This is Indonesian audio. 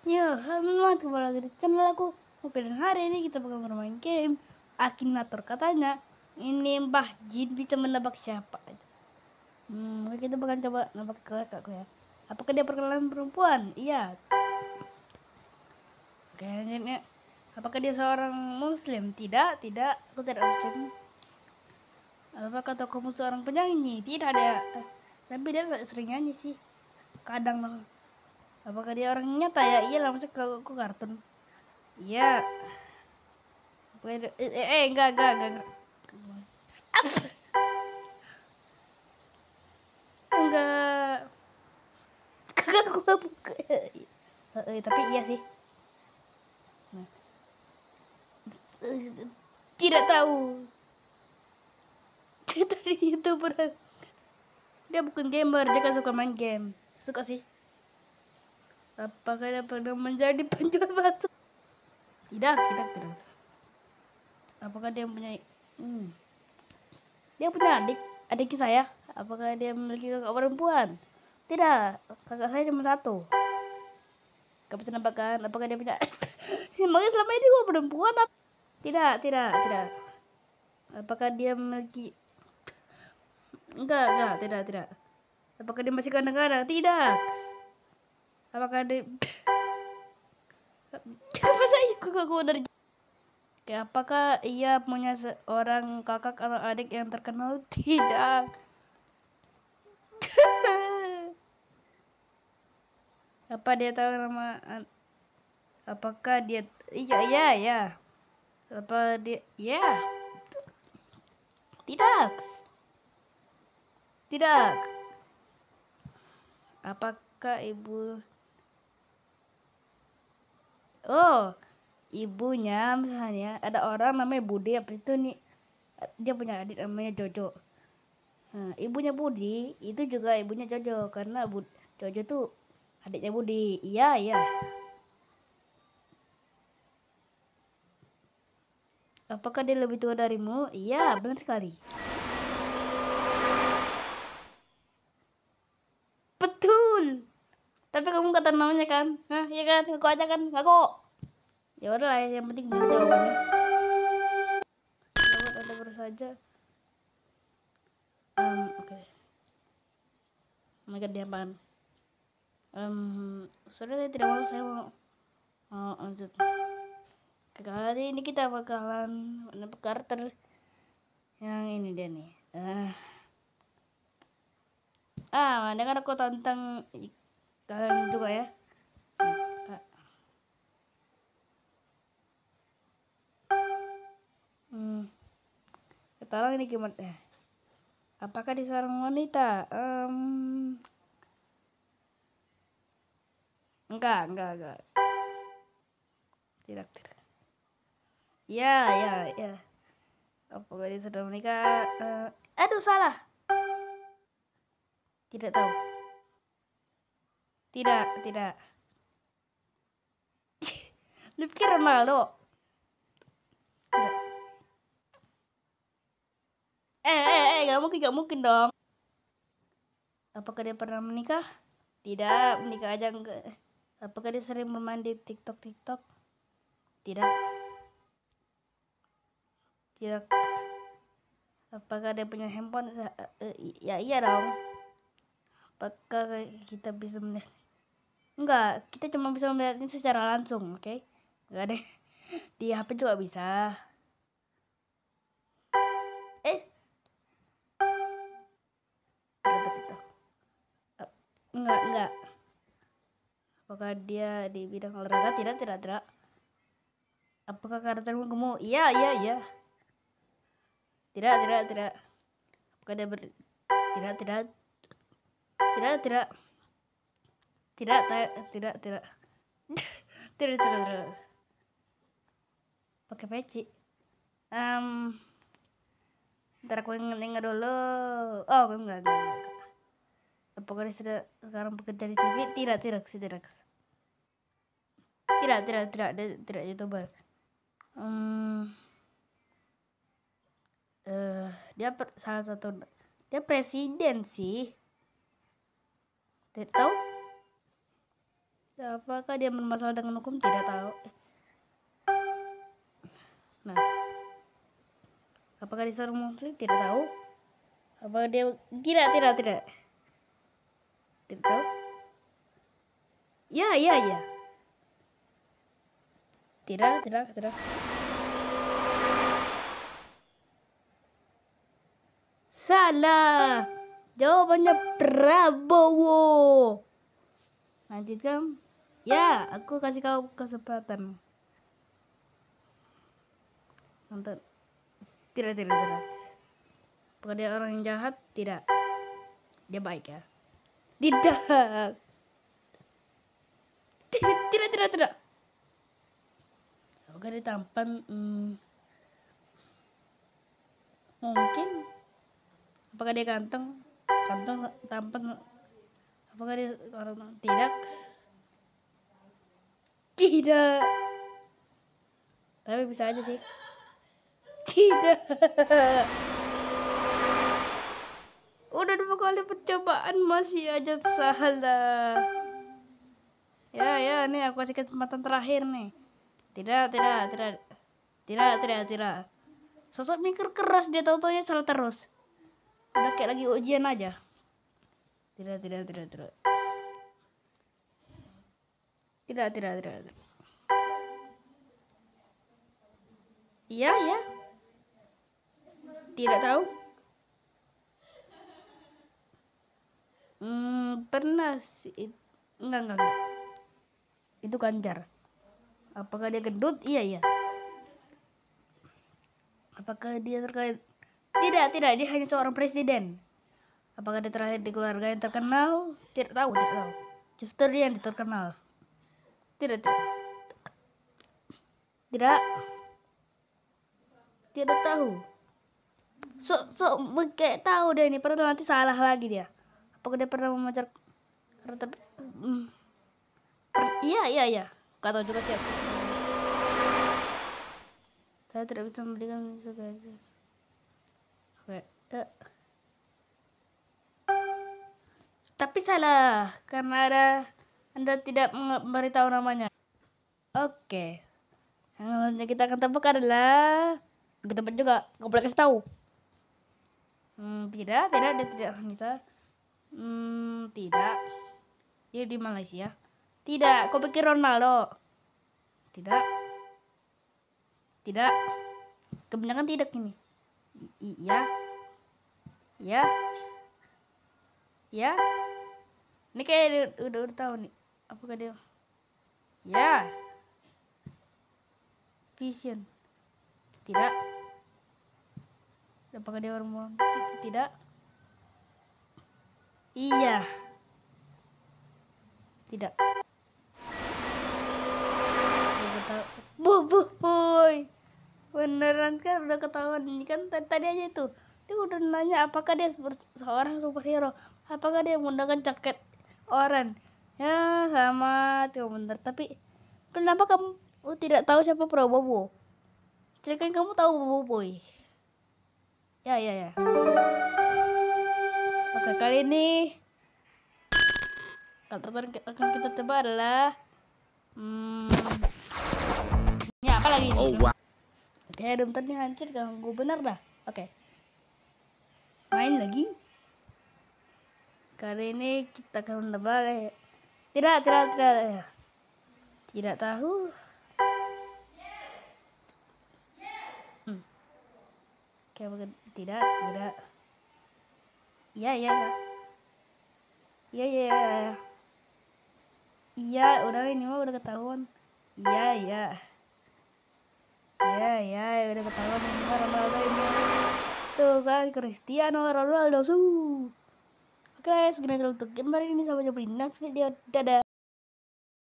Ya, halo, kembali lagi di channel aku. Oke, dan hari ini kita bakal bermain game Akinator. Katanya ini Mbah Jin bisa menebak siapa. Oke, kita bakal coba nebak kakakku ya. Apakah dia perkenalan perempuan? Iya. Oke, ini apakah dia seorang muslim? Tidak, tidak. Aku tidak muslim. Apakah tokohmu seorang penyanyi? Tidak ada. Tapi dia sering nyanyi sih. Kadang loh. Apakah dia orang nyata ya? Iya lah, maksudnya aku kartun. Iya. Enggak. Enggak. Kagak gua buka. Tapi iya sih. Nah, tidak tahu. Dari YouTuber. Dia bukan gamer, dia kan suka main game. Suka sih. Apakah dia pernah menjadi penjual bakso? Tidak. Apakah dia punya dia punya adik saya? Apakah dia memiliki kakak perempuan? Tidak, kakak saya cuma satu. Gak bisa nebak kan? Apakah dia punya emangnya selama ini gua perempuan apa? Tidak. Apakah dia memiliki tidak. Apakah dia masih kadang-kadang? Tidak. Apakah dia apa saya kok dari Oke, apakah ia punya seorang kakak atau adik yang terkenal? Tidak. Apa dia tahu nama apakah dia iya. Apa dia Tidak. Tidak. Apakah ibunya misalnya ada orang namanya Budi, apa itu nih, dia punya adik namanya Jojo. Nah, ibunya Budi itu juga ibunya Jojo karena Jojo tuh adiknya Budi. Iya. Apakah dia lebih tua darimu? Iya, benar sekali. Betul. Tapi kamu kata namanya kan? Hah, iya kan? Aku aja kan? Aku. Ya udahlah, yang penting benar jawabannya. Selamat Anda baru saja. Oke. Oh my god, dia apaan? Sudah, saya tidak mau, saya mau lanjut. Kali ini kita bakalan menebak karakter yang ini dia nih. Mana kan aku tantang kalian juga ya. Tolong ini gimana? Apakah di seorang wanita? Enggak. Tidak. Ya. Apakah dia sudah menikah? Aduh, salah. Tidak tahu. Tidak. Lu pikir Ronaldo? Gak mungkin dong. Apakah dia pernah menikah? Tidak, menikah aja enggak. Apakah dia sering bermain di TikTok? Tidak. Apakah dia punya handphone? Ya iya dong. Apakah kita bisa melihat? Enggak, kita cuma bisa melihatnya secara langsung, oke? Enggak deh. Di HP juga bisa. Dapat itu. Enggak. Apakah dia di bidang olahraga? Tidak. Apakah karaktermu gemuk? Iya. Tidak. Apakah dia tidak. Tidak. Tidak. Pakai peci. Ntar aku ingat dulu. Oh, enggak. Apakah dia sudah sekarang bekerja di TV? Tidak. Tidak YouTuber. Dia salah satu, dia presiden sih. Tidak tahu. Apakah dia bermasalah dengan hukum? Tidak tahu. Nah, apakah dia seorang muslim? Tidak tahu. Apakah dia tidak tahu? Ya. Tidak. Salah. Jawabannya Prabowo. Lanjutkan. Ya, aku kasih kau kesempatan. Nonton. Tidak. Apakah dia orang yang jahat? Tidak. Dia baik ya? Tidak. Tidak. Apakah dia tampan? Mungkin. Apakah dia ganteng? Tampan. Apakah dia orang? Tidak. Tapi bisa aja sih. Tidak. Udah 2 kali percobaan masih aja salah. Ya, nih aku kasih kesempatan terakhir nih. Tidak. Sosok mikir keras, dia tahu-taunya salah terus. Udah kayak lagi ujian aja. Tidak. Iya. Tidak tahu. Pernah sih. Enggak. Itu Ganjar. Apakah dia gendut? Iya. Apakah dia terkait? Tidak. Dia hanya seorang presiden. Apakah dia terlahir di keluarga yang terkenal? Tidak tahu. Justru dia yang terkenal. Tidak. Tidak tahu. Kayak tahu deh ini. Pernah nanti salah lagi dia. Apakah dia pernah memacar? Iya. Gak tahu juga siapa. Saya tidak bisa memberikan sesuatu. Oke. Tapi salah karena Anda tidak memberitahu namanya. Oke. Yang kita akan tebak adalah kita tebak juga. Gak boleh kasih tahu. Tidak. Dia tidak wanita. Tidak. Dia di Malaysia. Tidak. Kau pikir Ronaldo? Tidak. Kebanyakan tidak ini. Iya. Ini kayak udah tahu nih. Apakah dia? Ya. Vision. Tidak. Apakah dia orang bohong? Tidak. Iya. Tidak. Boy. Beneran kan udah ketahuan ini kan tadi aja itu. Dia udah nanya apakah dia seorang superhero. Apakah dia menggunakan jaket oranye. Ya sama tuh bener. Tapi kenapa kamu tidak tahu siapa Prabowo? Jadi kan kamu tahu Boy. Ya. Oke, kali ini akan kita coba adalah ini apa lagi ini? Wow. Oke, dompetnya hancur, ganggu bener dah. Oke. Main lagi. Kali ini kita akan menebak. Tidak tahu. Oke, tidak. Iya, udah ini mah udah ketahuan. Iya, udah ketahuan ini mah Ronaldo ini. Tuh kan Cristiano Ronaldo. Oke, segini dulu untuk gambar ini, sampai jumpa di next video. Dadah.